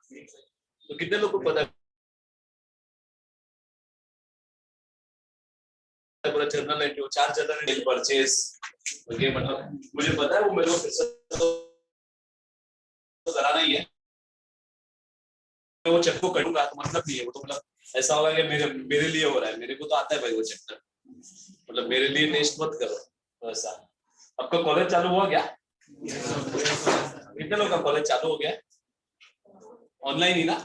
तो कितने लोग को पता है पूरा journal entry, 4 journal entry purchase, okay, मतलब मुझे पता है वो मेरे को फिर से तो कराना ही है, वो चेक को करूंगा तो मतलब नहीं है वो, तो मतलब ऐसा होगा कि मेरे लिए हो रहा है, मेरे को तो आता है भाई वो चैप्टर, मतलब मेरे लिए टेस्ट मत करो ऐसा। आपका कॉलेज चालू हुआ क्या? कितने लोग का कॉलेज चालू हो गया? ऑनलाइन ही ना?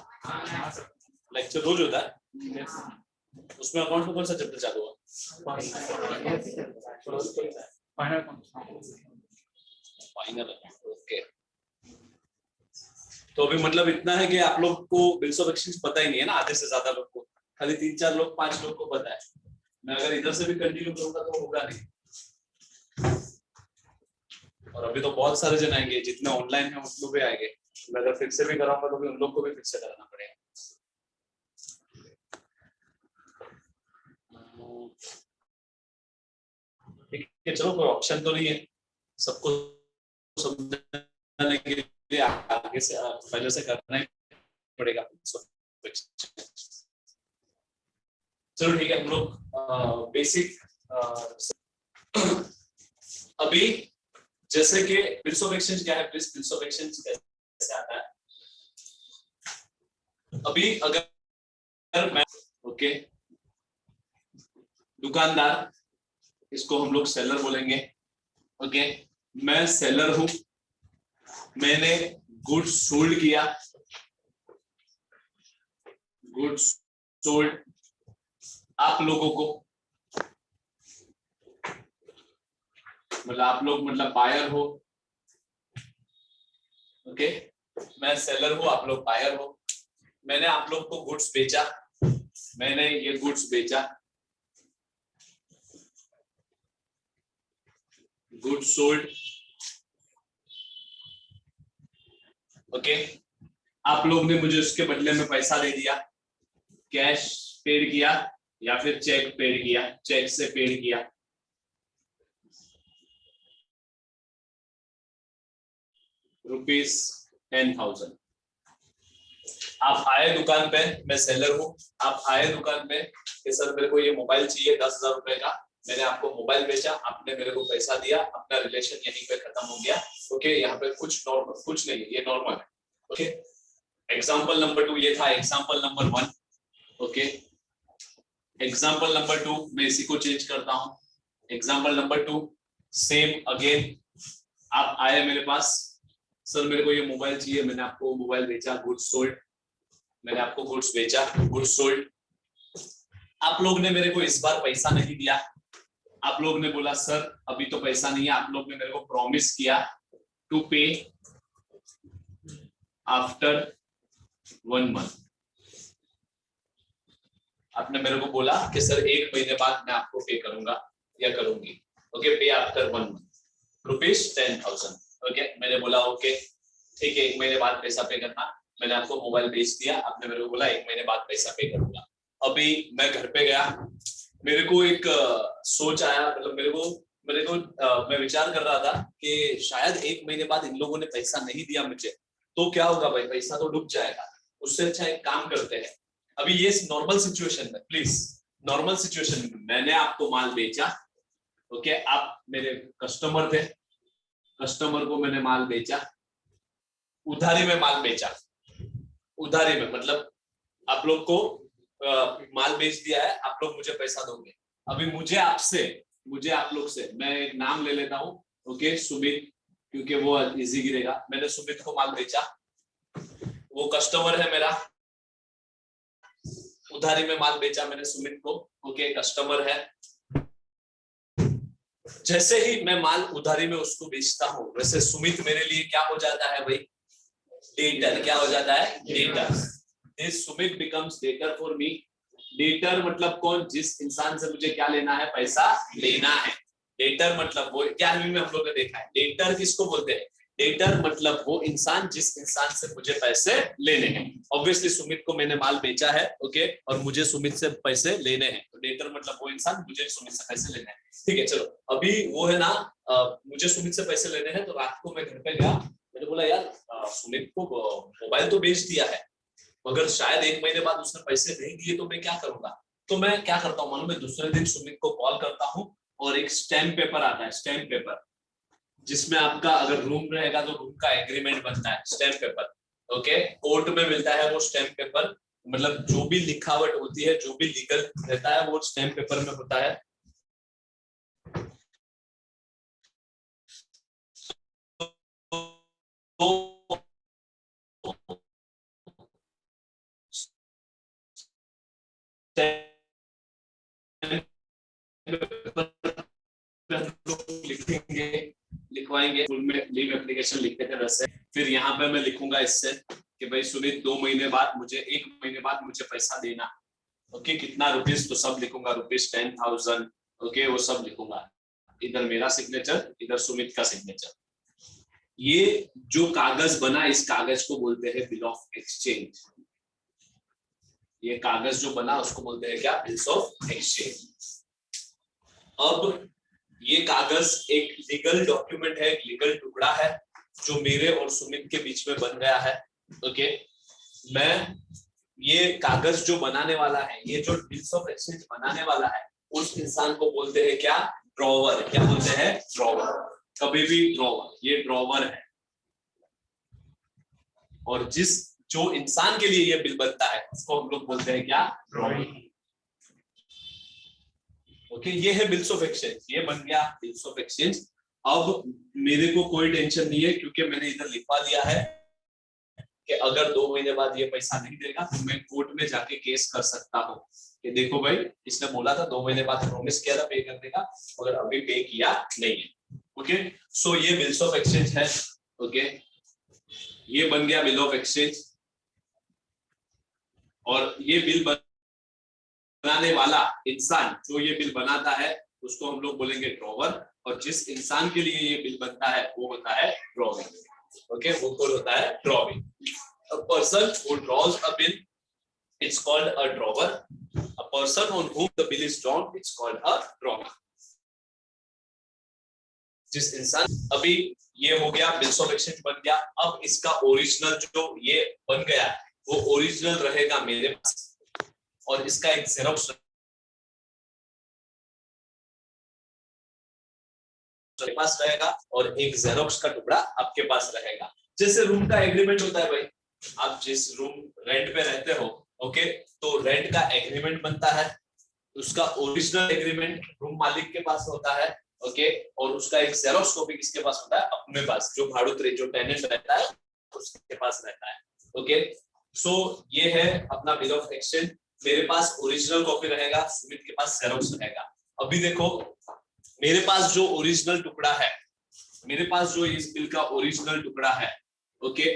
लेक्चर रोज होता है? उसमें अकाउंट में कौन सा चैप्टर चालू हुआ? Final, okay. तो अभी मतलब इतना है कि आप लोग को बिल्स ऑफ एक्सचेंज पता ही नहीं है ना, आधे से ज्यादा लोग को, खाली 3-4 लोग 5 लोग को पता है। मैं अगर इधर से भी कंटिन्यू करूंगा तो होगा नहीं, और अभी तो बहुत सारे जन आएंगे, जितने ऑनलाइन है उन लोग भी आएंगे, मैं अगर फिर से भी कराऊंगा तो भी उन लोग को भी फिर से कराना पड़ेगा। ठीक है, चलो कोई ऑप्शन तो नहीं है, सबको समझाने के लिए आगे से पहले से करना ही पड़ेगा। चलो ठीक है, हम लोग बेसिक अभी जैसे कि बिल्स ऑफ एक्सचेंज क्या है, बिल्स ऑफ एक्सचेंज कैसे आता है। अभी अगर मैं, ओके, दुकानदार, इसको हम लोग सेलर बोलेंगे, ओके, मैं सेलर हूं, मैंने गुड्स सोल्ड किया, गुड्स सोल्ड आप लोगों को, मतलब आप लोग मतलब बायर हो, ओके, मैं सेलर हूं, आप लोग बायर हो, मैंने आप लोग को गुड्स बेचा, मैंने ये गुड्स बेचा, गुड्स सोल्ड, ओके, आप लोग ने मुझे उसके बदले में पैसा दे दिया, कैश पेड किया या फिर चेक पेड किया, चेक से पेड किया, ₹10,000। आप आए दुकान पे, मैं सेलर हूं, आप आए दुकान पे कि सर मेरे को ये मोबाइल चाहिए 10,000 रुपए का, मैंने आपको मोबाइल बेचा, आपने मेरे को पैसा दिया, अपना रिलेशन यहीं पे खत्म हो गया, ओके, यहाँ पे कुछ नहीं, ये नॉर्मल है, ओके। एग्जाम्पल नंबर 2 ये था, example number 1, okay. Example number 2 मैं इसी को चेंज करता हूं, एग्जाम्पल नंबर 2 सेम अगेन, आप आए मेरे पास, सर मेरे को ये मोबाइल चाहिए, मैंने आपको मोबाइल बेचा, गुड्स सोल्ड, मैंने आपको गुड्स बेचा, गुड्स सोल्ड, आप लोग ने मेरे को इस बार पैसा नहीं दिया, आप लोग ने बोला सर अभी तो पैसा नहीं है, आप लोग ने मेरे को प्रॉमिस किया टू पे आफ्टर 1 मंथ, आपने मेरे को बोला कि सर 1 महीने बाद मैं आपको पे करूंगा या करूंगी, ओके, पे आफ्टर 1 मंथ ₹10,000, ओके, मैंने बोला ओके ठीक है, 1 महीने बाद पैसा पे करना, मैंने आपको मोबाइल बेच दिया, आपने मेरे को बोला 1 महीने बाद पैसा पे करूंगा। अभी मैं घर पे गया, मेरे को एक सोच आया, मतलब मेरे को मैं विचार कर रहा था कि शायद 1 महीने बाद इन लोगों ने पैसा नहीं दिया मुझे, तो क्या होगा भाई, पैसा तो डूब जाएगा, उससे अच्छा एक काम करते हैं। अभी ये नॉर्मल सिचुएशन में, प्लीज नॉर्मल सिचुएशन में, मैंने आपको माल बेचा, ओके, आप मेरे कस्टमर थे, कस्टमर को मैंने माल बेचा, उधारी में माल बेचा, उधारी में मतलब आप लोग को माल बेच दिया है, आप लोग मुझे पैसा दोगे। अभी मुझे आप लोग से मैं एक नाम ले लेता हूँ, ओके, सुमित, क्योंकि वो इजी गिरेगा, मैंने सुमित को माल बेचा, वो कस्टमर है मेरा, उधारी में माल बेचा मैंने सुमित को, ओके, कस्टमर है। जैसे ही मैं माल उधारी में उसको बेचता हूँ, वैसे सुमित मेरे लिए क्या हो जाता है भाई, डेटर, क्या हो जाता है, debtor. This Sumit becomes debtor for me. Debtor मतलब कौन, जिस इंसान से मुझे क्या लेना है, पैसा लेना है। डेटर मतलब वो 11वीं में हम लोग ने देखा है, डेटर किसको बोलते हैं, डेटर मतलब वो इंसान जिस इंसान से मुझे पैसे लेने हैं। ऑब्वियसली सुमित को मैंने माल बेचा है, ओके, और मुझे सुमित से पैसे लेने हैं, तो डेटर मतलब वो इंसान, मुझे सुमित से पैसे लेने हैं। ठीक है, चलो अभी वो है ना, मुझे सुमित से पैसे लेने हैं, तो रात को मैं घर पे गया, मैंने बोला यार सुमित को मोबाइल तो बेच दिया है, अगर शायद 1 महीने बाद उसने पैसे नहीं दिए तो मैं क्या करूंगा? तो मैं क्या करता हूँ मालूम है, दूसरे दिन सुमित को कॉल करता हूँ और एक स्टैम्प पेपर आता है, स्टैम्प पेपर, जिसमें आपका अगर रूम रहेगा तो रूम का एग्रीमेंट बनता है, स्टैम्प पेपर। ओके, कोर्ट में मिलता है वो स्टैम्प पेपर, मतलब जो भी लिखावट होती है, जो भी लीगल रहता है वो स्टैम्प पेपर में होता है। तो लिखेंगे, लिखवाएंगे, स्कूल में लीव एप्लीकेशन लिखते थे वैसे। फिर यहाँ पे मैं लिखूंगा इससे कि भाई सुनीत 2 महीने बाद मुझे, 1 महीने बाद मुझे पैसा देना। ओके, कितना रुपीस, तो सब लिखूंगा, रुपीस 10,000। ओके, वो सब लिखूंगा, इधर मेरा सिग्नेचर, इधर सुमित का सिग्नेचर। ये जो कागज बना, इस कागज को बोलते हैं बिल ऑफ एक्सचेंज। ये कागज जो बना उसको बोलते हैं क्या? Bills of exchange. अब ये कागज एक लीगल डॉक्यूमेंट है, एक लीगल टुकड़ा है जो मेरे और सुमित के बीच में बन गया है। ओके, मैं ये कागज जो बनाने वाला है, ये जो बिल्स ऑफ एक्सचेंज बनाने वाला है, उस इंसान को बोलते हैं क्या? ड्रॉवर। क्या बोलते हैं? ड्रॉवर। कभी भी ड्रॉवर, ये ड्रॉवर है। और जो इंसान के लिए ये बिल बनता है उसको हम लोग बोलते हैं क्या? ड्रॉवर। ओके, ये है बिल्स ऑफ एक्सचेंज, ये बन गया बिल्स ऑफ एक्सचेंज। अब मेरे को कोई टेंशन नहीं है क्योंकि मैंने इधर लिखवा दिया है कि अगर 2 महीने बाद ये पैसा नहीं देगा तो मैं कोर्ट में जाके केस कर सकता हूँ कि देखो भाई, इसने बोला था 2 महीने बाद प्रॉमिस किया था पे करने का, मगर अभी पे किया नहीं है। ओके, सो ये बिल्स ऑफ एक्सचेंज है। ओके, ये बन गया बिल ऑफ एक्सचेंज। और ये बिल बनाने वाला इंसान जो ये बिल बनाता है उसको हम लोग बोलेंगे ड्रॉवर, और जिस इंसान के लिए ये बिल बनता है वो होता है ड्रॉविंग। ओके, वो कौन होता है? Drawing. A person who draws a bill, it's called a drawer. A person on whom the bill is drawn, it's called a drawer. जिस इंसान, अभी ये हो गया बिल्स ऑफ एक्सचेंज बन गया। अब इसका ओरिजिनल जो ये बन गया वो ओरिजिनल रहेगा मेरे पास, और इसका एक जेरोक्स मेरे पास रहेगा, और एक जेरोक्स का टुकड़ा आपके पास रहेगा। जैसे रूम का एग्रीमेंट होता है भाई, आप जिस रूम रेंट पे रहते हो, ओके, तो रेंट का एग्रीमेंट बनता है, उसका ओरिजिनल एग्रीमेंट रूम मालिक के पास होता है। ओके, और उसका एक जेरोक्स कॉपी किसके पास होता है? अपने पास, जो भाड़ुत जो टेनेंट रहता है उसके पास रहता है। ओके, सो ये है अपना बिल ऑफ एक्सचेंज। मेरे पास ओरिजिनल कॉपी रहेगा, सुमित के पास जेरोक्स रहेगा। अभी देखो, मेरे पास जो ओरिजिनल टुकड़ा है, मेरे पास जो इस बिल का ओरिजिनल टुकड़ा है, ओके,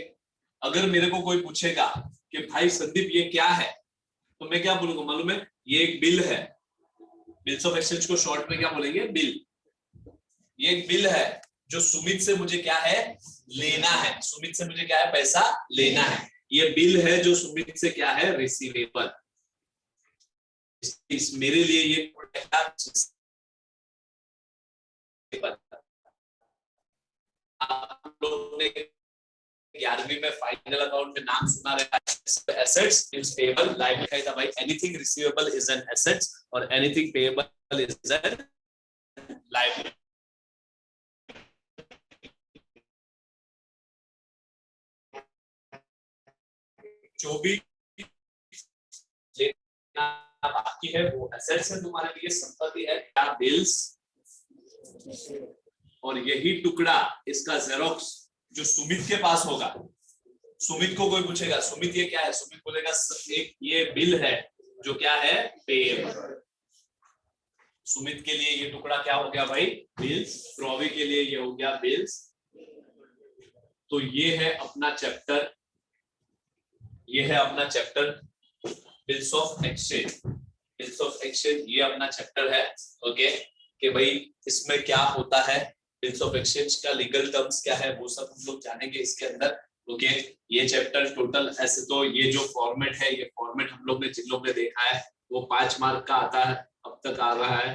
अगर मेरे को कोई पूछेगा कि भाई संदीप ये क्या है, तो मैं क्या बोलूंगा मालूम है? ये एक बिल है। बिल्स ऑफ एक्सचेंज को शॉर्ट में क्या बोलेंगे? बिल। ये एक बिल है जो सुमित से मुझे क्या है? लेना है। सुमित से मुझे क्या है? पैसा लेना है। ये बिल है जो सुमित से क्या है? रिसीवेबल। इस मेरे लिए ये आप लोगों ने 11वीं में फाइनल अकाउंट में नाम सुना रहा है, एसेट्स इज पेएबल, लाइव लिखा था भाई, anything receivable is an assets और anything payable is an liability. जो भी बाकी है वो एसेट्स है, तुम्हारे लिए संपत्ति है, क्या बिल्स, और यही टुकड़ा इसका जेरोक्स जो सुमित के पास होगा। सुमित को कोई पूछेगा सुमित ये क्या है, सुमित बोलेगा एक ये बिल है जो क्या है? पेएबल। सुमित के लिए ये टुकड़ा क्या हो गया भाई? बिल्स। ड्रॉवी के लिए ये हो गया बिल्स। तो ये है अपना चैप्टर, ये है अपना chapter bills of exchange. Bills of exchange ये अपना चैप्टर है। ओके, कि भाई इसमें क्या होता है, बिल्स ऑफ एक्सचेंज का लीगल टर्म्स क्या है, वो सब हम लोग जानेंगे इसके अंदर। ओके, ये चैप्टर टोटल, ऐसे तो ये जो फॉर्मेट है, ये फॉर्मेट हम लोग ने, जिन लोग ने देखा है वो 5 मार्क का आता है, अब तक आ रहा है।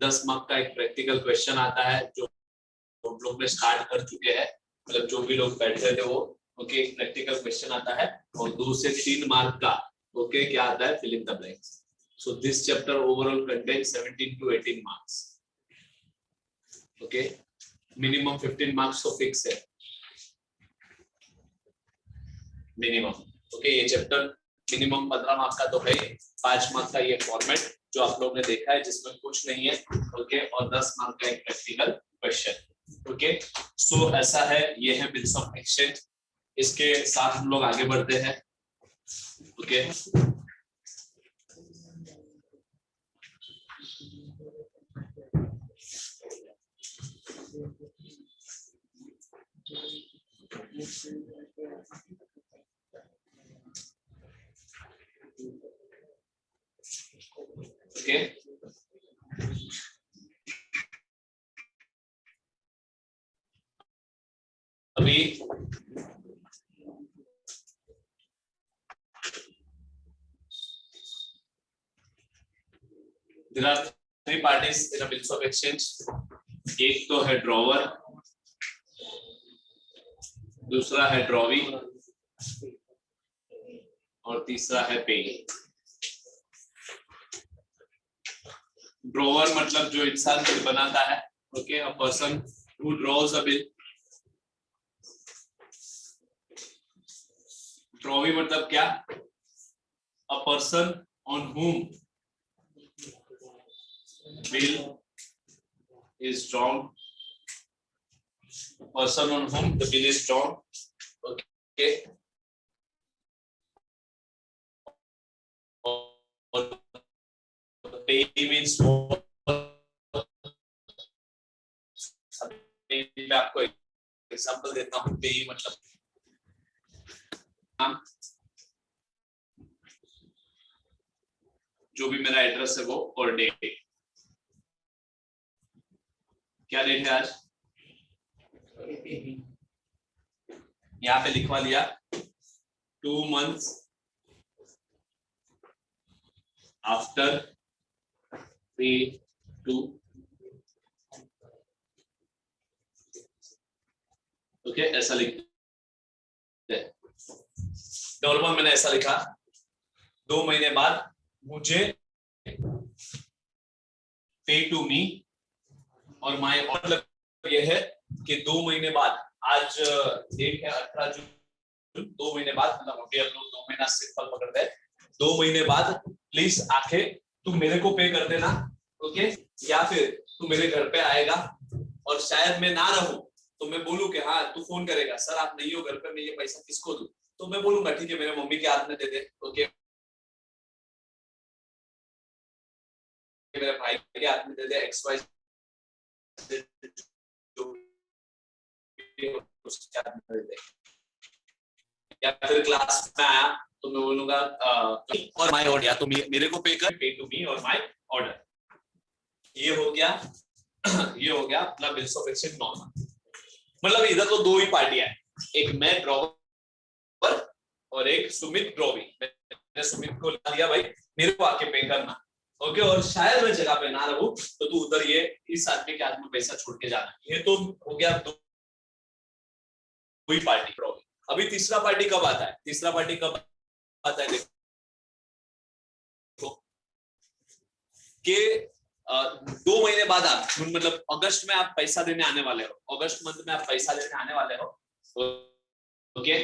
10 मार्क का एक प्रैक्टिकल क्वेश्चन आता है जो हम लोग ने स्टार्ट कर चुके हैं, मतलब जो भी लोग बैठे थे वो। ओके, प्रैक्टिकल क्वेश्चन आता है और 2 से 3 मार्क का ओके क्या आता है, fill in the blanks. So this chapter overall contains 17 to 18 marks. Okay, minimum 15 marks तो फिक्स है मिनिमम. ओके, ये चैप्टर मिनिमम 15 मार्क्स का तो है. 5 मार्क्स का ये फॉर्मेट जो आप लोगों ने देखा है जिसमें कुछ नहीं है. ओके, और 10 मार्क का एक प्रैक्टिकल क्वेश्चन. ओके, सो ऐसा है, ये है बिल्स ऑफ एक्सचेंज. इसके साथ हम लोग आगे बढ़ते हैं. ओके, ओके, अभी there are 3 parties in a bills of exchange. एक तो है ड्रॉवर, दूसरा है ड्रॉवी और तीसरा है पे. ड्रॉवर मतलब जो इंसान बिल बनाता है. Okay, a person who draws a bill. Drawee मतलब क्या, a person on whom bill is drawn. Person on whom the bill is drawn. Okay. Or pay means what? मैं आपको एग्जांपल देता हूँ. पे मतलब जो भी मेरा एड्रेस है वो और डेट. क्या डेट है आज, यहाँ पे लिखवा दिया 2 months आफ्टर पे टू. ओके, ऐसा लिखते हैं. नॉर्मल मैंने ऐसा लिखा, 2 महीने बाद मुझे पे टू मी और माय ऑर्डर. ये है कि 2 महीने बाद, आज डेट है 18 जून, 2 महीने बाद मतलब अभी हम लोग 2 महीना सिंपल पकड़ते हैं. 2 महीने बाद प्लीज आके तू मेरे को पे कर देना. ओके, या फिर तू मेरे घर पे आएगा और शायद मैं ना रहूं तो मैं बोलूं कि हाँ तू फोन करेगा, सर आप नहीं हो घर पे, मैं ये पैसा किसको दूं. तो मैं बोलूंगा ठीक है मेरे मम्मी के हाथ में दे दे. ओके, मेरे भाई के हाथ में दे दे, XY उसके हाथ में दे दे. या फिर क्लास में आया तो मैं बोलूंगा और माय ऑर्डर, या तो मेरे को पे कर, पे टू मी और माय ऑर्डर. ये हो गया ये हो गया मतलब बिल्स ऑफ एक्सचेंज नॉर्मल. मतलब इधर तो 2 ही पार्टियां हैं, एक मैं ड्रॉवर और एक सुमित ड्रॉवी. मैंने सुमित को ला दिया भाई मेरे को आके पे करना. ओके, और शायद मैं जगह पे ना रहूं तो तू उधर ये इस आदमी के हाथ में पैसा छोड़ के जाना. ये तो हो गया 2 ही पार्टी ड्रॉवी. अभी तीसरा पार्टी कब आता है, तीसरा पार्टी कब आता है देखो कि 2 महीने बाद आप मतलब अगस्त में आप पैसा देने आने वाले हो. अगस्त मंथ में आप पैसा देने आने वाले हो. ओके,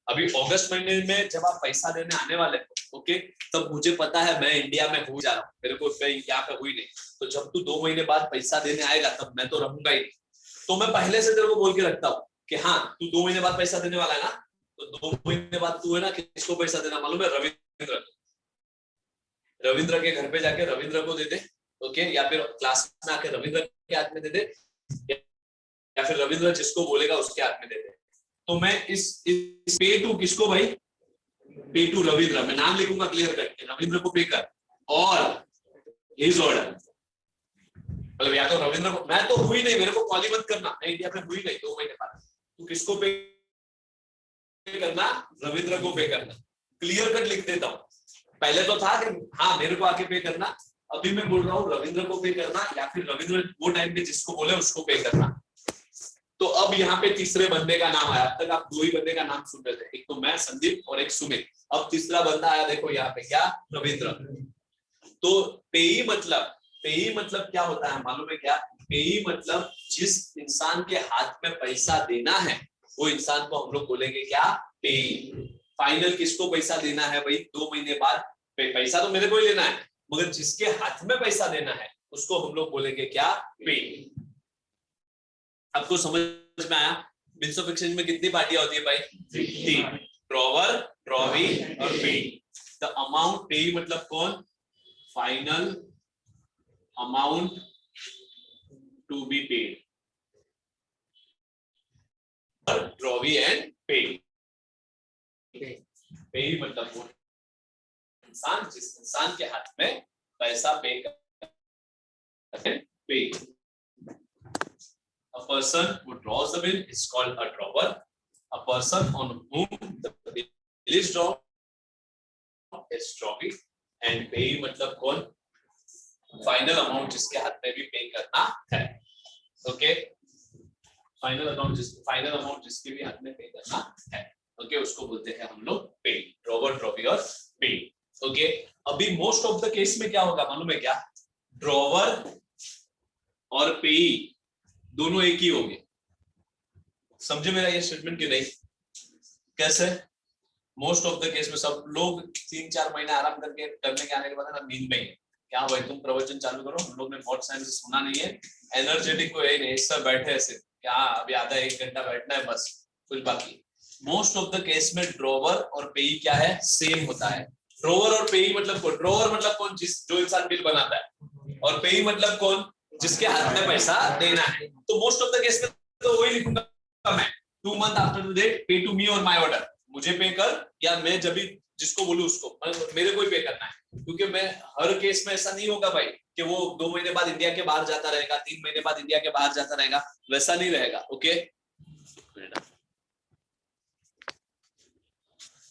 अभी अगस्त महीने में जब आप पैसा देने आने वाले हो ओके, तब मुझे पता है मैं इंडिया में हो जा रहा हूँ, मेरे को यहाँ पे हुई नहीं. तो जब तू 2 महीने बाद पैसा देने आएगा तब मैं तो रहूंगा ही नहीं. तो मैं पहले से तेरे को बोल के रखता हूँ कि हाँ तू 2 महीने बाद पैसा देने वाला है ना, तो 2 महीने बाद तू है ना किसको पैसा देना मालूम है, रविंद्र के घर पे जाके रविंद्र को दे दे. ओके, या फिर क्लास में आके रविंद्र के हाथ में दे दे, या फिर रविंद्र जिसको बोलेगा उसके हाथ में दे दे. तो मैं इस पे टू किसको भाई, पे टू रविंद्र, मैं नाम लिखूंगा क्लियर करके, रविंद्र को पे कर और हिज ऑर्डर. मतलब या तो रविंद्र को, मैं तो हुई नहीं, मेरे को कॉल ही मत करना, मैं इंडिया में हुई नहीं 2 महीने बाद. तू किसको पे करना, रविंद्र को पे करना. क्लियर कट लिख देता हूँ. पहले तो था कि हाँ मेरे को आके पे करना, अभी मैं बोल रहा हूँ रविंद्र को पे करना या फिर रविंद्र वो टाइम पे जिसको बोले उसको पे करना. तो अब यहाँ पे तीसरे बंदे का नाम आया। अब तक आप दो ही बंदे का नाम सुन रहे थे, एक तो मैं संदीप और एक सुमित। अब तीसरा बंदा आया, देखो यहाँ पे क्या, रविंद्र। तो पेई मतलब क्या होता है मालूम है क्या? पेई मतलब जिस इंसान के हाथ में पैसा देना है वो इंसान को हम लोग बोलेंगे क्या, पेई। फाइनल किसको पैसा देना है भाई? 2 महीने बाद पैसा तो मेरे को ही लेना है, मगर जिसके हाथ में पैसा देना है उसको हम लोग बोलेंगे क्या, पेई। आपको समझ में आया? बिल्स ऑफ एक्सचेंज में कितनी पार्टियां होती है भाई? 3, ड्रॉवर, ड्रॉवी और पेई। द अमाउंट, पेई मतलब कौन? Final amount to be paid, drawee and payee. Payee मतलब वो इंसान जिस इंसान के हाथ में पैसा पे करते हैं, पेई। A person who draws the bill is called a drawer. A person on whom the bill is drawn is drawee. And pay मतलब कौन? फाइनल अमाउंट जिसके हाथ में भी पे करना है। ओके, फाइनल अमाउंट जिसके भी हाथ में पे करना है, ओके, उसको बोलते हैं हम लोग पे। ड्रॉवर, ड्रॉवी और पे। ओके, अभी मोस्ट ऑफ द केस में क्या होगा मालूम है क्या? ड्रॉवर और पेई दोनों एक ही होंगे। समझे मेरा ये स्टेटमेंट कि नहीं? कैसे? मोस्ट ऑफ द केस में सब लोग 3-4 महीने आराम करके करने के आने के बाद ना नींद में ही है। क्या भाई तुम प्रवचन चालू करो, हम लोग ने बहुत टाइम से सुना नहीं है, एनर्जेटिक को यही नहीं, सब बैठे ऐसे क्या अभी आधा 1 घंटा बैठना है बस, कुछ बाकी। मोस्ट ऑफ द केस में ड्रॉवर और पेई क्या है, सेम होता है। ड्रॉवर और पेई मतलब कौन? ड्रॉवर मतलब कौन? जो इंसान बिल बनाता है। और पेई मतलब कौन? जिसके हाथ में पैसा देना है। तो मोस्ट ऑफ द केस में तो वही लिखूंगा मैं, 2 मंथ आफ्टर द डेट पे टू मी और माय ऑर्डर। मुझे पे कर, या मैं जब भी जिसको बोलूं उसको, मेरे को ही पे करना है। क्योंकि मैं हर केस में ऐसा नहीं होगा भाई कि वो 2 महीने बाद इंडिया के बाहर जाता रहेगा, 3 महीने बाद इंडिया के बाहर जाता रहेगा, वैसा नहीं रहेगा। ओके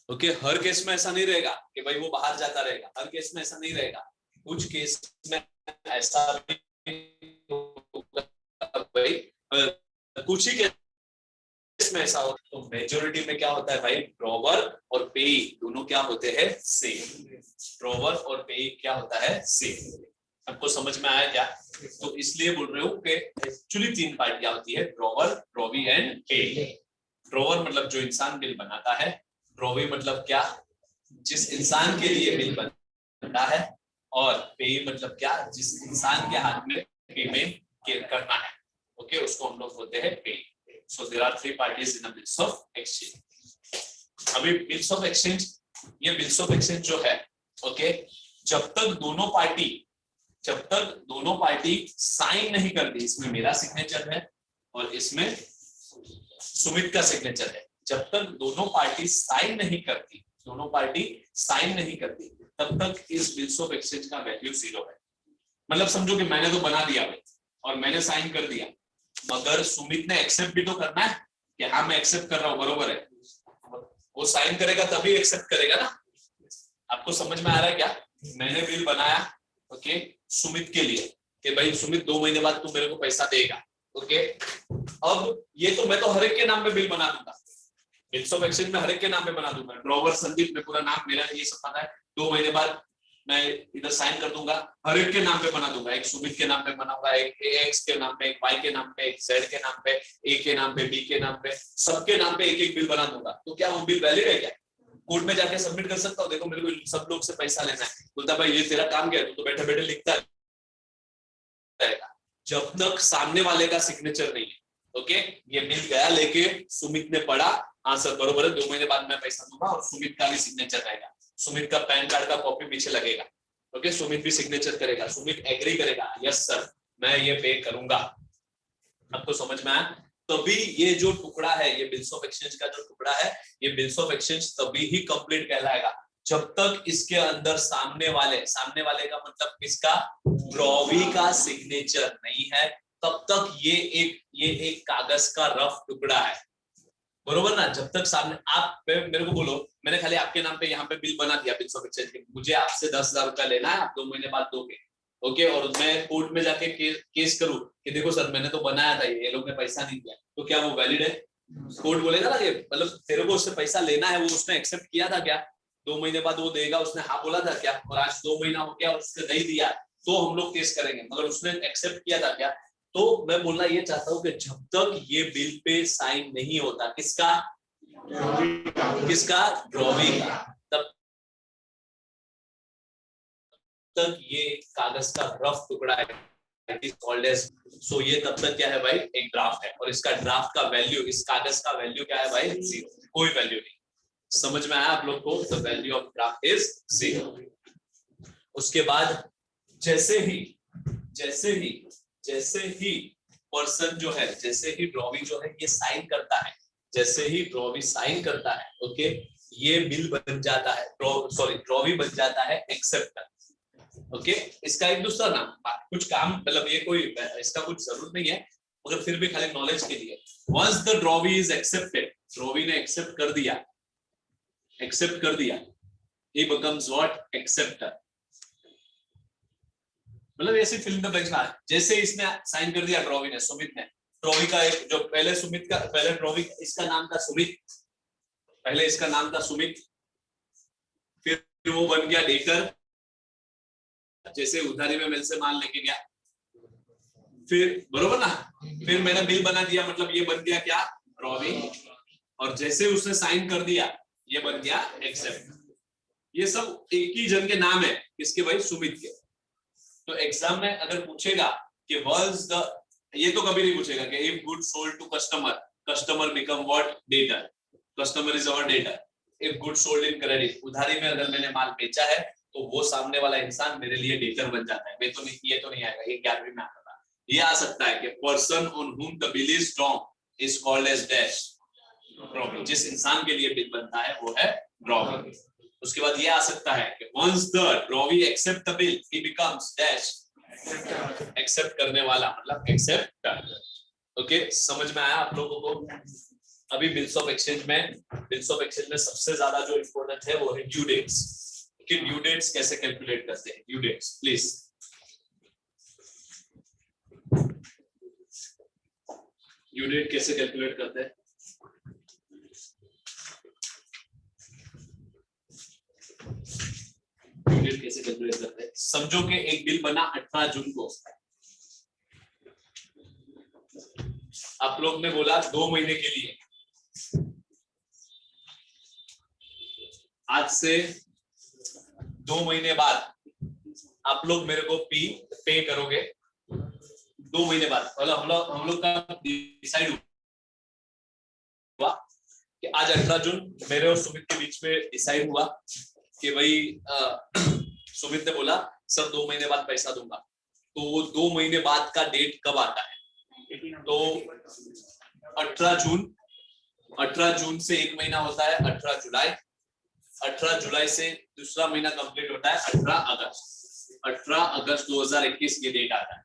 ओके, हर केस में ऐसा नहीं रहेगा कि भाई वो बाहर जाता रहेगा, हर केस में ऐसा नहीं रहेगा। कुछ केस में ऐसा भी भाई, कुछ ही केस में ऐसा होता है। तो मेजोरिटी में क्या होता है भाई, ड्रॉवर और पेई दोनों क्या होते हैं, सेम। ड्रॉवर और पेई क्या होता है, सेम। आपको समझ में आया क्या? तो इसलिए बोल रहे हूँ कि एक्चुअली 3 पार्टियां होती है, ड्रॉवर, ड्रॉवी एंड पेई। ड्रॉवर मतलब जो इंसान बिल बनाता है, ड्रॉवी मतलब क्या, जिस इंसान के लिए बिल बनता है, और पेई मतलब क्या, जिस इंसान के हाथ में पेमेंट करना है। ओके, उसको हम लोग बोलते हैं payee. So there are 3 parties in a bills of exchange. अभी बिल्स ऑफ एक्सचेंज, ये बिल्स ऑफ एक्सचेंज जो है, ओके, जब तक दोनों पार्टी साइन नहीं करती, इसमें मेरा सिग्नेचर है और इसमें सुमित का सिग्नेचर है, जब तक दोनों पार्टी साइन नहीं करती, तब तक इस बिल्स ऑफ एक्सचेंज का वैल्यू 0 है। मतलब समझो कि मैंने तो बना दिया भाई और मैंने साइन कर दिया, मगर सुमित ने एक्सेप्ट भी तो करना है कि हाँ मैं एक्सेप्ट कर रहा हूँ, बरोबर है। वो साइन करेगा तभी एक्सेप्ट करेगा ना। आपको समझ में आ रहा है क्या? मैंने बिल बनाया, ओके, सुमित के लिए कि भाई सुमित 2 महीने बाद तू मेरे को पैसा देगा। ओके, अब ये तो मैं तो हर एक के नाम पे बिल बना दूंगा, बिल्स ऑफ एक्सचेंज में हर एक के नाम पे बना दूंगा। ड्रॉवर संदीप में पूरा नाम मेरा ये सब पता है, 2 महीने बाद मैं इधर साइन कर दूंगा, हर एक के नाम पे बना दूंगा। एक सुमित के नाम पे बनाऊंगा, एक एक्स के नाम पे, एक वाई के नाम पे, एक जेड के नाम पे, ए के नाम पे, बी के नाम पे, सबके नाम पे एक एक बिल बना दूंगा। तो क्या वो बिल वैलिड है क्या? कोर्ट में जाके सबमिट कर सकता हूँ, देखो मेरे को सब लोग से पैसा लेना है, बोलता भाई ये तेरा काम क्या है, तू तो बैठे बैठे लिखता रहेगा, जब तक सामने वाले का सिग्नेचर नहीं है। ओके, ये बिल गया लेके, सुमित ने पढ़ा, हाँ सर बरोबर है, 2 महीने बाद मैं पैसा दूंगा, और सुमित का भी सिग्नेचर रहेगा, सुमित का पैन कार्ड का कॉपी पीछे लगेगा। ओके, सुमित भी सिग्नेचर करेगा, सुमित एग्री करेगा, यस सर मैं ये पे करूंगा। आपको समझ में आया? तभी ये जो टुकड़ा है, ये बिल्स ऑफ एक्सचेंज का जो टुकड़ा है, ये बिल्स ऑफ एक्सचेंज तभी ही कंप्लीट कहलाएगा जब तक इसके अंदर सामने वाले का मतलब किसका, ड्रॉवी का सिग्नेचर नहीं है, तब तक ये एक कागज का रफ टुकड़ा है, बरोबर ना। जब तक सामने आप मेरे को बोलो, मैंने खाली आपके नाम पे यहाँ पे बिल बना दिया बिल्स ऑफ एक्सचेंज के, मुझे आपसे 10,000 रुपया लेना है, आप 2 महीने बाद दोगे। ओके, और मैं कोर्ट में जाके केस करूं कि देखो सर मैंने तो बनाया था, ये लोग ने पैसा नहीं दिया, तो क्या वो वैलिड है? कोर्ट बोलेगा ना कि मतलब तेरे को उससे पैसा लेना है, वो उसने एक्सेप्ट किया था क्या? 2 महीने बाद वो देगा, उसने हाँ बोला था क्या? और आज 2 महीना हो गया और उसने नहीं दिया, तो हम लोग केस करेंगे। मगर उसने एक्सेप्ट किया था क्या? तो मैं बोलना ये चाहता हूँ कि जब तक ये बिल पे साइन नहीं होता, किसका? ड्रॉवी का, तब तक ये कागज का रफ टुकड़ा है, सो ये तब तक क्या है भाई? एक ड्राफ्ट है, और इसका ड्राफ्ट का वैल्यू, इस कागज का वैल्यू क्या है भाई? 0, कोई वैल्यू नहीं। समझ में आया आप लोग को? The value of draft is 0। उसके बाद जैसे ही पर्सन जो है, जैसे ही ड्रॉवी जो है ये साइन करता है, जैसे ही ड्रॉवी साइन करता है, ओके, ये बिल बन जाता है, ड्रॉवी बन जाता है एक्सेप्टर। ओके, इसका एक दूसरा नाम, कुछ काम मतलब ये कोई इसका कुछ जरूरत नहीं है, मगर फिर भी खाली नॉलेज के लिए, once the drawee is accepted, drawee ने एक्सेप्ट कर दिया, he becomes what? एक्सेप्टर। मतलब ऐसी फिल्म का ब्लैंक्स है, जैसे इसने साइन कर दिया ड्रॉवी ने, सुमित ने, ड्रॉवी का एक जो पहले ड्रॉवी, इसका नाम था सुमित, पहले इसका नाम था सुमित, फिर वो बन गया डेटर, जैसे उधारी में मेरे से माल लेके गया, फिर बरोबर ना, फिर मैंने बिल बना दिया, मतलब ये बन गया क्या? ड्रॉवी, और जैसे उसने साइन कर दिया ये बन गया एक्सेप्ट। ये सब एक ही जन के नाम है, किसके भाई? सुमित के। तो एग्जाम में अगर पूछेगा कि वॉज द, ये तो कभी नहीं पूछेगा कि if good sold to customer, customer become what? Debtor, customer is our debtor. If good sold in credit, उधारी में अगर मैंने माल बेचा है तो वो सामने वाला इंसान मेरे लिए डेटर बन जाता है। मैं तो नहीं, ये तो नहीं आएगा, ये 11वीं में आता था। ये आ सकता है कि person on whom the bill is drawn is called as dash, drawee. जिस इंसान के लिए बिल बनता है वो है ड्रॉवी। उसके बाद ये आ सकता है कि once the drawee accept the bill he becomes dash, accept करने वाला, मतलब एक्सेप्टर। ओके, समझ में आया आप लोगों को? अभी बिल्स ऑफ एक्सचेंज में सबसे ज्यादा जो इंपॉर्टेंट है वो है ड्यू डेट्स। कि ड्यू डेट्स कैसे कैलकुलेट करते हैं? Due dates please, due date कैसे कैलकुलेट करते हैं? कैसे कैलकुलेट करते हैं? समझो कि एक बिल बना 18 जून को, आप लोग ने बोला 2 महीने के लिए, आज से 2 महीने बाद आप लोग मेरे को पे करोगे 2 महीने बाद। मतलब हम लोग का डिसाइड हुआ कि आज 18 जून मेरे और सुमित के बीच में डिसाइड हुआ कि भाई सुमित ने बोला सर 2 महीने बाद पैसा दूंगा, तो वो 2 महीने बाद का डेट कब आता है? तो 18 जून से 1 महीना होता है 18 जुलाई, 18 जुलाई से दूसरा महीना कंप्लीट होता है 18 अगस्त 2021 ये डेट आता है।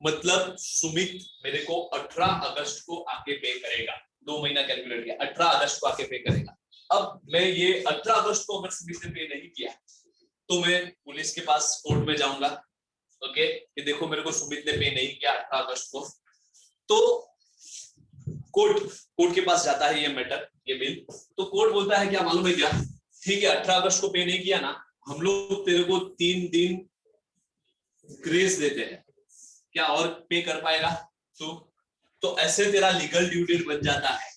मतलब सुमित मेरे को 18 अगस्त को आके पे करेगा, 2 महीना कैलकुलेट किया, 18 अगस्त को आके पे करेगा। अब मैं ये 18 अगस्त को अगर सुमित ने पे नहीं किया तो मैं पुलिस के पास कोर्ट में जाऊंगा, ओके, कि देखो मेरे को सुमित ने पे नहीं किया 18 अगस्त को। तो कोर्ट के पास जाता है ये मैटर, ये बिल, तो कोर्ट बोलता है क्या मालूम है क्या? ठीक है 18 अगस्त को पे नहीं किया ना, हम लोग तेरे को 3 दिन ग्रेस देते हैं, क्या और पे कर पाएगा? तो ऐसे तेरा लीगल ड्यू डेट बन जाता है,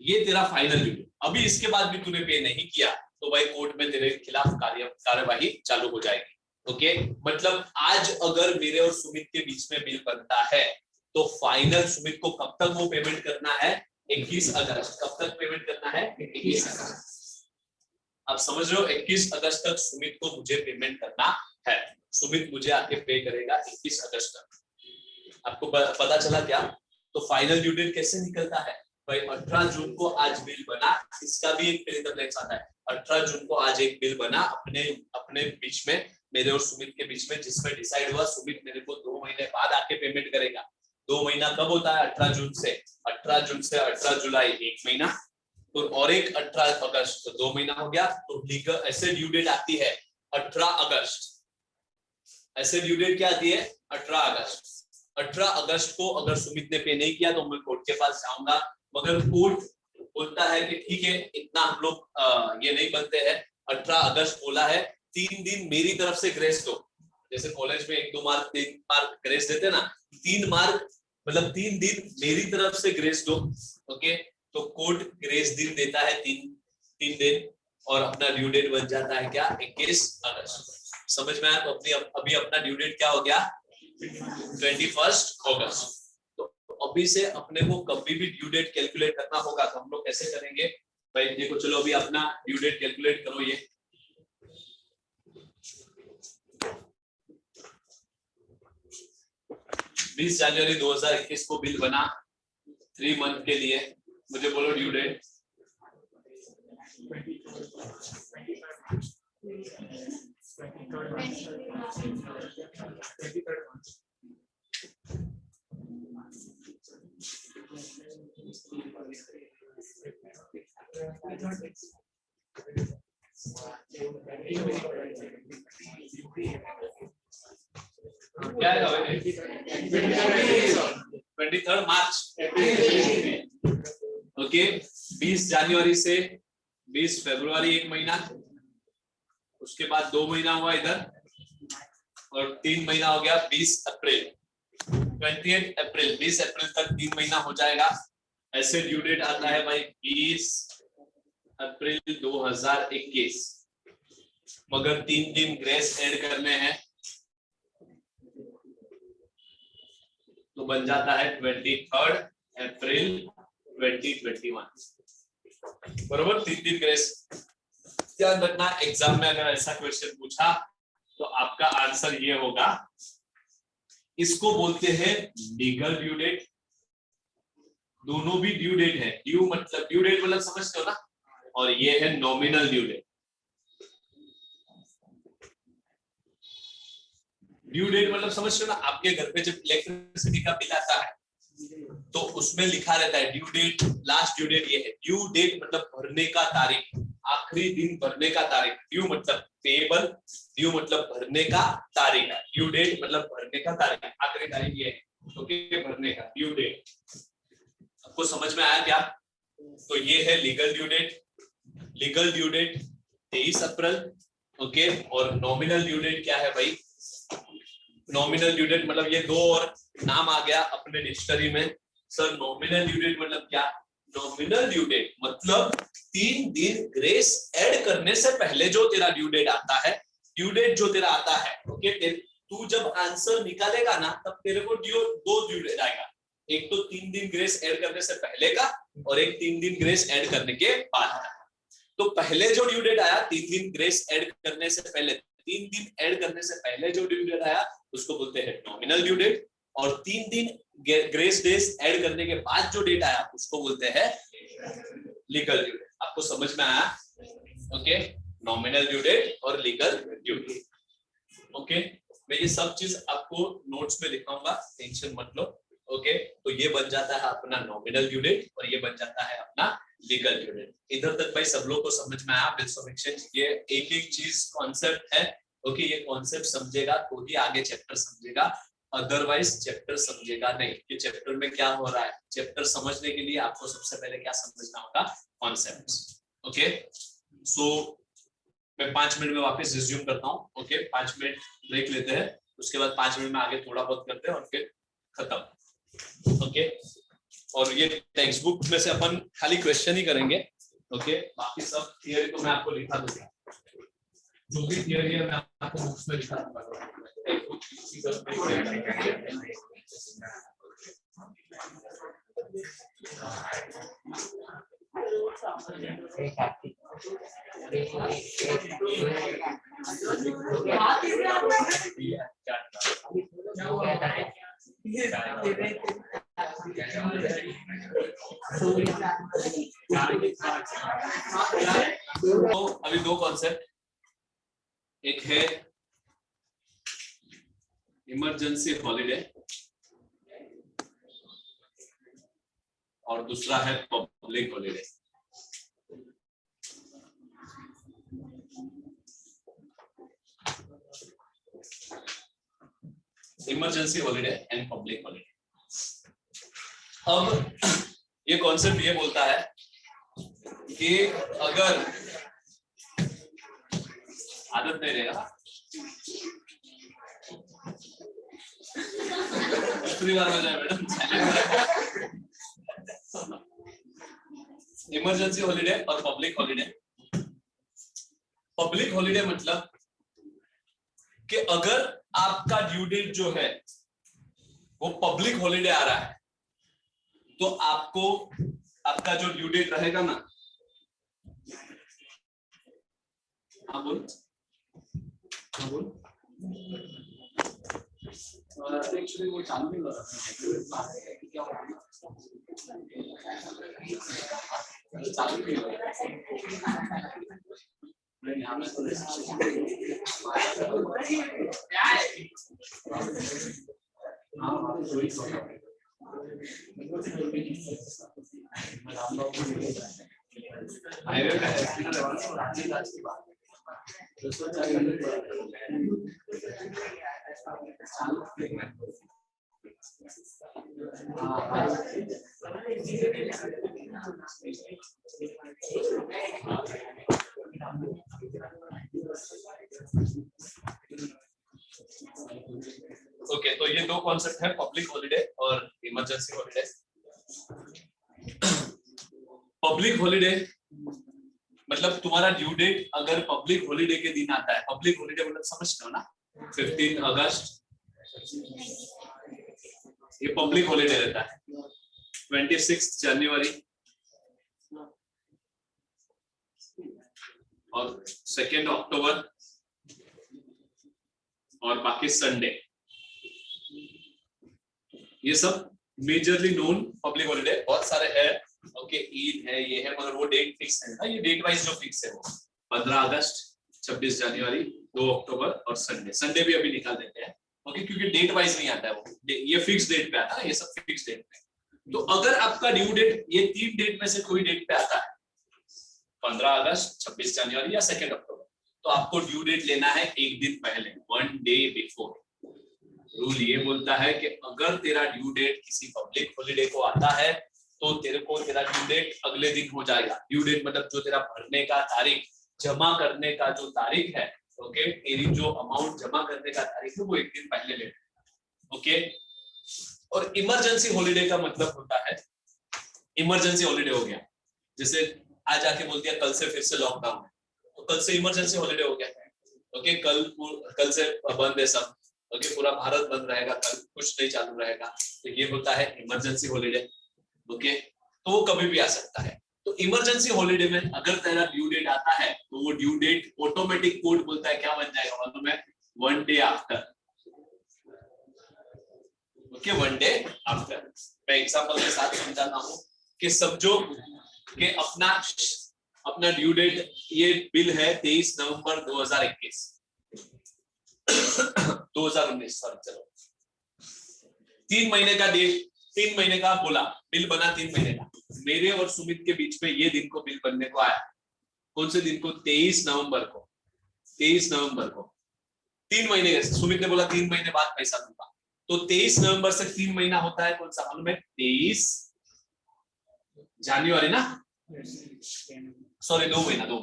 ये तेरा फाइनल ड्यू डेट। अभी इसके बाद भी तूने पे नहीं किया तो भाई कोर्ट में तेरे खिलाफ कार्यवाही चालू हो जाएगी। ओके, मतलब आज अगर मेरे और सुमित के बीच में बिल बनता है तो फाइनल सुमित को कब तक वो पेमेंट करना है? 21 अगस्त। कब तक पेमेंट करना है? 21 अगस्त। आप समझ रहे हो? 21 अगस्त तक सुमित को मुझे पेमेंट करना है। सुमित मुझे आके पे करेगा 21 अगस्त तक। आपको पता चला क्या? तो फाइनल ड्यू डेट कैसे निकलता है भाई? 18 जून को आज बिल बना, इसका भी एक फिल इन द ब्लैंक्स आता है। 18 जून को आज एक बिल बना अपने बीच में, मेरे और सुमित के बीच में, जिसमें डिसाइड हुआ सुमित मेरे को 2 महीने बाद आके पेमेंट करेगा। 2 महीना कब होता है? 18 जून से 18 जुलाई 1 महीना, तो और एक 18 अगस्त, तो 2 महीना हो गया। तो लीगल ऐसे ड्यू डेट आती है 18 अगस्त। ऐसे ड्यू डेट क्या आती है? 18 अगस्त। 18 अगस्त को अगर सुमित ने पे नहीं किया तो मैं कोर्ट के पास जाऊंगा, मगर कोर्ट बोलता है कि ठीक है इतना हम लोग ये नहीं बनते हैं, 18 अगस्त बोला है, 3 दिन मेरी तरफ से ग्रेस दो। जैसे कॉलेज में 1-2 मार्क 3 मार्क ग्रेस देते ना, 3 मार्क मतलब 3 दिन मेरी तरफ से ग्रेस दो। ओके, तो कोर्ट ग्रेस दिन देता है 3 दिन और अपना ड्यू डेट बन जाता है क्या? 21 अगस्त। समझ में आया? तो अभी अपना ड्यू डेट क्या हो गया? 21 अगस्त। तो अभी से अपने को कभी भी ड्यू डेट कैलकुलेट करना होगा तो हम लोग कैसे करेंगे भाई? देखो चलो अभी अपना ड्यू डेट कैलकुलेट करो। ये 20 जनवरी 2021 को बिल बना 3 मंथ के लिए। मुझे बोलो ड्यू डेट। क्या है भाई? 23 मार्च। ओके, 20 जनवरी से 20 फरवरी 1 महीना, उसके बाद 2 महीना हुआ इधर और 3 महीना हो गया 20 अप्रैल। 28 अप्रैल, 20 अप्रैल तक 3 महीना हो जाएगा। ऐसे ड्यू डेट आता है भाई 20 अप्रैल 2021, मगर 3 दिन ग्रेस ऐड करने हैं तो बन जाता है 23 अप्रैल 2021। बरोबर, 3 दिन ग्रेस। ध्यान रखना एग्जाम में अगर ऐसा क्वेश्चन पूछा तो आपका आंसर ये होगा। इसको बोलते हैं लीगल ड्यू डेट। दोनों भी ड्यू डेट है। ड्यू डेट मतलब समझते हो ना, और ये है nominal due date. Due date मतलब समझते हो ना, आपके घर पे जब इलेक्ट्रिसिटी का बिल आता है तो उसमें लिखा रहता है due date, last due date ये है। ड्यू डेट मतलब भरने का तारीख, आखिरी दिन भरने का तारीख। ड्यू मतलब पेएबल, ड्यू मतलब भरने का तारीख। ड्यू डेट मतलब भरने का तारीख, आखिरी तारीख ये है। ओके, भरने का ड्यू डेट। आपको समझ में आया क्या? तो ये है legal due date. Legal due date 23 April. Okay, और नॉमिनल ड्यू डेट क्या है भाई? नॉमिनल ड्यू डेट मतलब ये दो और नाम आ गया अपने डिक्शनरी में। सर नॉमिनल ड्यू डेट मतलब क्या? नॉमिनल ड्यू डेट मतलब 3 दिन ग्रेस ऐड करने से पहले जो तेरा ड्यू डेट आता है, ड्यू डेट जो तेरा आता है। ओके, तू जब आंसर निकालेगा ना तब तेरे को दो ड्यू डेट आएगा। एक तो 3 दिन ग्रेस ऐड करने से पहले का, और एक 3 दिन ग्रेस ऐड करने के बाद का। तो पहले जो ड्यू डेट आया 3 दिन ग्रेस ऐड करने से पहले, 3 दिन ऐड करने से पहले जो ड्यू डेट आया उसको बोलते हैं नॉमिनल ड्यू डेट। और 3 दिन ग्रेस डेज ऐड करने के बाद जो डेट आया उसको बोलते हैं लीगल ड्यू डेट। आपको समझ में आया? ओके, नॉमिनल ड्यू डेट और लीगल ड्यू डेट। ओके, मैं ये सब चीज आपको नोट्स में लिखाऊंगा, टेंशन मत लो। ओके, तो ये बन जाता है अपना नॉमिनल ड्यू डेट और ये बन जाता है अपना लीगल ड्यू डेट। इधर तक भाई सब लोग को समझ में आया? बिल्स ऑफ एक्सचेंज ये एक एक चीज कॉन्सेप्ट है। ओके, ये कॉन्सेप्ट समझेगा तो ही आगे चैप्टर समझेगा, अदरवाइज चैप्टर समझेगा नहीं। ये चैप्टर में क्या हो रहा है, चैप्टर समझने के लिए आपको सबसे पहले क्या समझना होगा? कॉन्सेप्ट्स। ओके, सो मैं 5 मिनट में वापस रिज्यूम करता हूँ। ओके, 5 मिनट ब्रेक लेते हैं, उसके बाद 5 मिनट में आगे थोड़ा बहुत करते हैं और फिर खत्म। ओके, और ये टेक्स्ट बुक में से अपन खाली क्वेश्चन ही करेंगे। ओके, बाकी सब थियरी तो मैं आपको लिखा दूंगा, जो भी थियरी है मैं आपको बुक्स में लिखा दूंगा। तो अभी दो कॉन्सेप्ट, एक है इमरजेंसी हॉलिडे और दूसरा है public holiday. Emergency holiday and public holiday. अब ये कॉन्सेप्ट ये बोलता है कि अगर आदत नहीं रहेगा दूसरी बार हो जाए मैडम। इमरजेंसी हॉलीडे और पब्लिक हॉलीडे। पब्लिक हॉलीडे मतलब कि अगर आपका ड्यू डेट जो है वो पब्लिक हॉलीडे आ रहा है तो आपको आपका जो ड्यू डेट रहेगा ना, हाँ बोल, हाँ बोल, एक्चुअली वो चालू नहीं हो रहा है, क्या हो रहा है, चालू नहीं हो रहा है। ओके, तो ये दो कॉन्सेप्ट है, पब्लिक हॉलीडे और इमरजेंसी हॉलीडे। पब्लिक हॉलीडे मतलब तुम्हारा ड्यू डेट अगर पब्लिक हॉलीडे के दिन आता है, पब्लिक हॉलीडे मतलब समझते हो ना, 15 अगस्त ये पब्लिक हॉलीडे रहता है, 26 जनवरी और 2 अक्टूबर और बाकी संडे, ये सब मेजरली नोन पब्लिक हॉलीडे। बहुत सारे हैं, ओके, ईद है, ये है, मगर वो डेट फिक्स है ना, ये डेट वाइज जो फिक्स है वो 15 अगस्त, 26 जनवरी, 2 अक्टूबर और संडे। संडे भी अभी निकाल देते हैं, ओके, क्योंकि डेट वाइज नहीं आता है वो, ये फिक्स डेट पे आता है, ये सब फिक्स डेट पे। तो अगर आपका ड्यू डेट ये 3 डेट में से कोई डेट पे आता है, 15 अगस्त, 26 जनवरी या 2 अक्टूबर, तो आपको ड्यू डेट लेना है एक दिन पहले, 1 डे बिफोर। रूल ये बोलता है कि अगर तेरा ड्यू डेट किसी पब्लिक हॉलीडे को आता है तो तेरे को तेरा ड्यू डेट अगले दिन हो जाएगा। ड्यू डेट मतलब जो तेरा भरने का तारीख, जमा करने का जो तारीख है, ओके, तेरी जो अमाउंट जमा करने का तारीख है वो एक दिन पहले ले, ओके। और इमरजेंसी हॉलीडे का मतलब होता है, इमरजेंसी हॉलीडे हो गया जैसे आज आके बोल दिया कल से फिर से लॉकडाउन है, तो कल से इमरजेंसी हॉलीडे हो गया, ओके। कल से बंद है सब, ओके, पूरा भारत बंद रहेगा, कल कुछ नहीं चालू रहेगा, तो ये होता है इमरजेंसी हॉलीडे, ओके। तो वो कभी भी आ सकता है। तो इमरजेंसी हॉलीडे में अगर तेरा ड्यू डेट आता है तो वो ड्यू डेट ऑटोमेटिक कोड बोलता है क्या बन जाएगा मालूम है, 1 day after, okay, 1 day after. मैं एग्जांपल के साथ समझाता हूँ कि समझो कि अपना ड्यू डेट ये बिल है 23 नवंबर 2021 2019, सॉरी, चलो 3 महीने का डेट, 3 महीने का बोला, बिल बना 3 महीने का। मेरे और सुमित के बीच में ये दिन को बिल बनने को आया, कौन से दिन को, 23 नवंबर को, 23 नवंबर को, 3 महीने का। सुमित ने बोला 3 महीने बाद पैसा दूंगा, तो 23 नवंबर से 3 महीना होता है कौन सा मालूम है, 23 जनवरी ना, सॉरी 2 महीना 2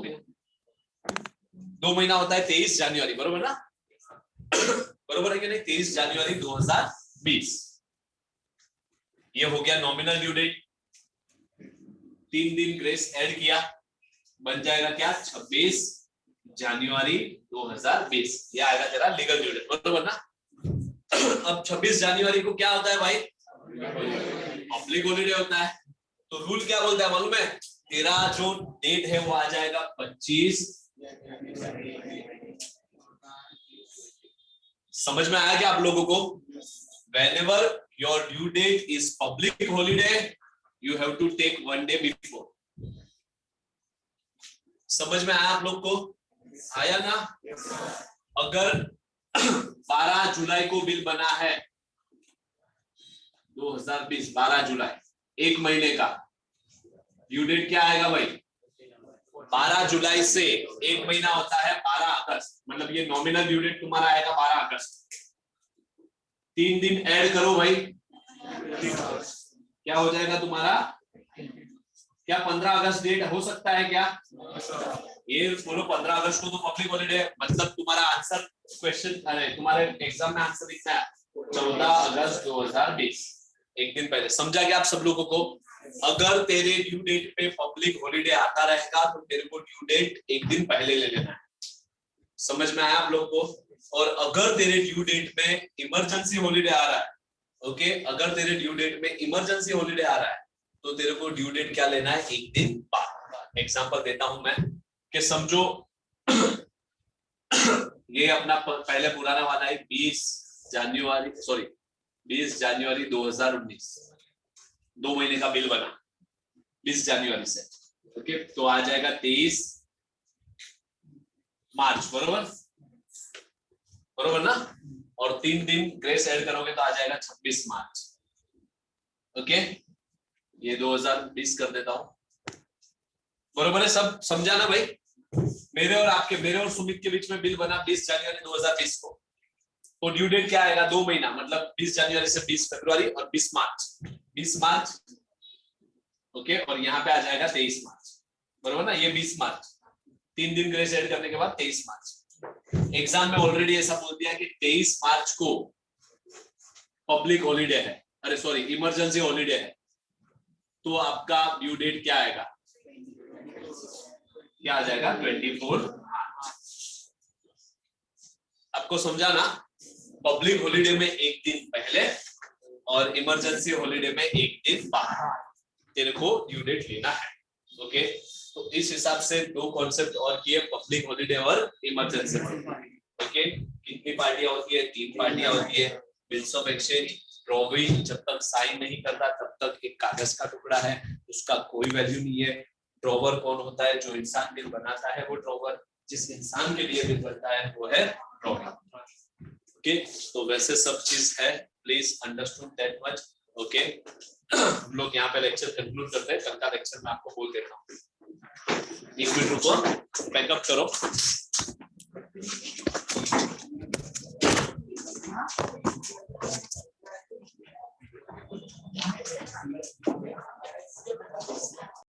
महीना होता है 23 जनवरी, बरोबर ना, बरोबर है कि नहीं, 23 जनवरी 2020। ये हो गया नॉमिनल ड्यू डेट, 3 दिन ग्रेस ऐड किया, बन जाएगा क्या, 26 जनवरी 2020, ये आएगा तेरा लीगल ड्यू डेट, बरोबर ना। अब 26 जनवरी को क्या होता है भाई, पब्लिक हॉलीडे होता है, तो रूल क्या बोलता है मालूम है, तेरा जो डेट है वो आ जाएगा 25। समझ में आया क्या आप लोगों को, whenever your due date is public holiday you have to take 1 day before। समझ में आया आप लोग को, आया ना। अगर 12 जुलाई को बिल बना है 2020, 12 जुलाई, 1 महीने का ड्यू डेट क्या आएगा भाई, 12 जुलाई से 1 महीना होता है 12 अगस्त, मतलब ये नॉमिनल ड्यू डेट तुम्हारा आएगा 12 अगस्त। 3 दिन ऐड करो भाई, क्या हो जाएगा तुम्हारा? क्या 15 अगस्त डेट हो सकता है क्या? ये बोलो 15 अगस्त को तो पब्लिक हॉलीडे, मतलब तुम्हारा आंसर क्वेश्चन, अरे तुम्हारे एग्जाम में आंसर दिखता है 14 अगस्त 2020, एक दिन पहले। समझा क्या आप सब लोगों को? अगर तेरे ड्यू डेट पे पब्लिक हॉलीडे आता रहेगा तो तेरे को ड्यू डेट एक दिन पहले ले लेना है। समझ में आया आप लोग को? और अगर तेरे ड्यू डेट में इमरजेंसी हॉलीडे आ रहा है, ओके, अगर तेरे ड्यू डेट में इमरजेंसी हॉलीडे आ रहा है तो तेरे को ड्यू डेट क्या लेना है? एक दिन बाद। एग्जांपल देता हूं मैं कि समझो ये अपना पहले पुराना वाला है 20 जनवरी 2019, 2 महीने का बिल बना 20 जनवरी से, ओके, तो आ जाएगा 23 मार्च, बरोबर ना? और 3 दिन ग्रेस ऐड करोगे तो आ जाएगा 26 मार्च, ओके। ये 2020 कर देता हूं, बरोबर है? सब समझा ना भाई? मेरे और सुमित के बीच में बिल बना 20 जनवरी 2020 को, तो ड्यू डेट क्या आएगा? 2 महीना, मतलब 20 जनवरी से 20 फरवरी और 20 मार्च, ओके, और यहाँ पे आ जाएगा 23 मार्च, बरोबर ना? ये 20 मार्च, 3 दिन ग्रेस ऐड करने के बाद 23 मार्च। एग्जाम में ऑलरेडी ऐसा बोल दिया कि 23 मार्च को पब्लिक हॉलीडे है, अरे सॉरी इमरजेंसी हॉलीडे है, तो आपका ड्यू डेट क्या आएगा? क्या आ जाएगा? 24 मार्च। आपको समझा ना? पब्लिक हॉलीडे में एक दिन पहले और इमरजेंसी हॉलीडे में एक दिन बाद तेरे को ड्यू डेट लेना है, ओके। तो इस हिसाब से 2 कॉन्सेप्ट और किए, पब्लिक हॉलीडे और इमरजेंसी हॉलीडे, ओके। कितनी पार्टियां होती है? 3 पार्टियां होती है। बिल्स ऑफ एक्सचेंज ड्रॉविंग जब तक साइन नहीं करता तब तक एक कागज का टुकड़ा है, उसका कोई वैल्यू नहीं है। ड्रॉवर कौन होता है? जो इंसान बिल बनाता है वो ड्रॉवर, जिस इंसान के लिए बिल बनता है वो है ड्रॉवर, ओके। तो वैसे सब चीज है, please understood that much, okay. हम लोग यहाँ पे लेक्चर कंक्लूड करते हैं, कल का लेक्चर मैं आपको बोल देता हूँ। 1 मिनट रुको, बैकअप करो।